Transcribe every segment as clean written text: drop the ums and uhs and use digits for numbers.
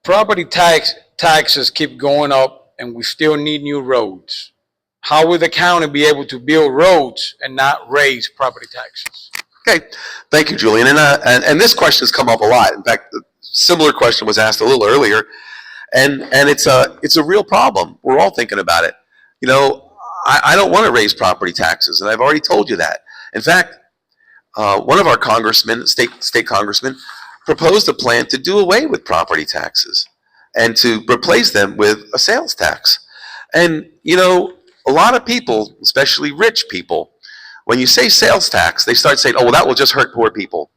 property taxes keep going up, and we still need new roads. How will the county be able to build roads and not raise property taxes? Okay, thank you, Julian. And this question has come up a lot. In fact, the similar question was asked a little earlier, and it's a real problem. We're all thinking about it. You know, I don't want to raise property taxes, and I've already told you that. In fact, one of our congressmen, state congressmen, proposed a plan to do away with property taxes and to replace them with a sales tax. And you know, a lot of people, especially rich people, when you say sales tax, they start saying, "Oh, well, that will just hurt poor people."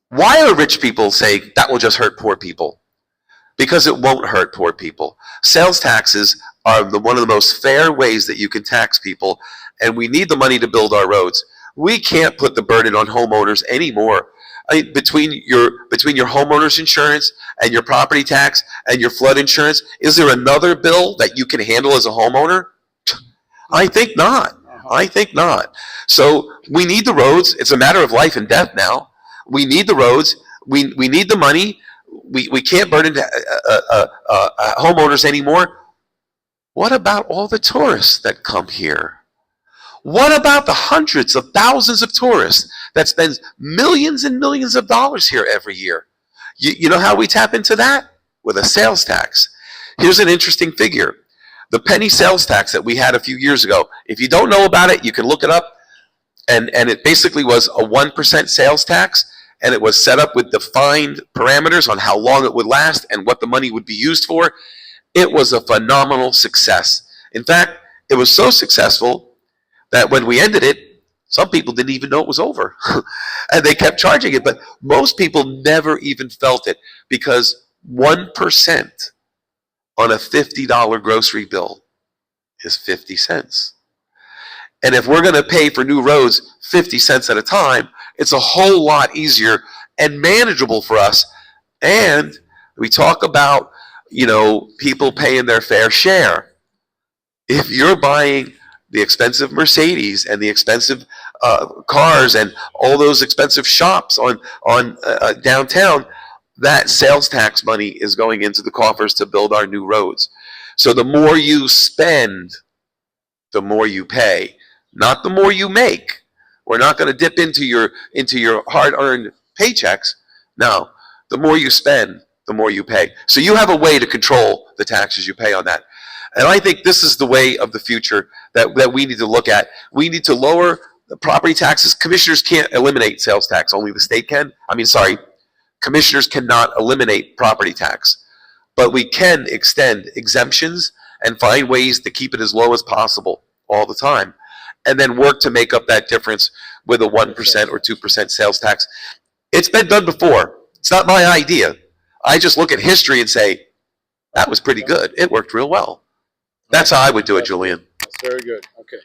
Why are rich people saying that will just hurt poor people? Because it won't hurt poor people. Sales taxes are one of the most fair ways that you can tax people, and we need the money to build our roads. We can't put the burden on homeowners anymore. I mean, between your homeowner's insurance and your property tax and your flood insurance, is there another bill that you can handle as a homeowner? I think not. I think not. So we need the roads. It's a matter of life and death now. We need the roads. We need the money. We can't burden homeowners anymore. What about all the tourists that come here? What about the hundreds of thousands of tourists that spend millions and millions of dollars here every year? You know how we tap into that? With a sales tax. Here's an interesting figure. The penny sales tax that we had a few years ago, if you don't know about it, you can look it up. And it basically was a 1% sales tax, and it was set up with defined parameters on how long it would last and what the money would be used for. It was a phenomenal success. In fact, it was so successful that when we ended it, some people didn't even know it was over. And they kept charging it, but most people never even felt it, because 1% on a $50 grocery bill is 50 cents. And if we're going to pay for new roads 50 cents at a time, it's a whole lot easier and manageable for us. And we talk about, you know, people paying their fair share. If you're buying the expensive Mercedes and the expensive cars and all those expensive shops on downtown, that sales tax money is going into the coffers to build our new roads. So the more you spend, the more you pay, not the more you make. We're not going to dip into your hard-earned paychecks. No, the more you spend, the more you pay. So you have a way to control the taxes you pay on that. And I think this is the way of the future that we need to look at. We need to lower the property taxes. Commissioners can't eliminate sales tax, only the state can. Commissioners cannot eliminate property tax, but we can extend exemptions and find ways to keep it as low as possible all the time, and then work to make up that difference with a 1% or 2% sales tax. It's been done before. It's not my idea. I just look at history and say, that was pretty good. It worked real well. That's how I would do it, Julian. That's very good. Okay.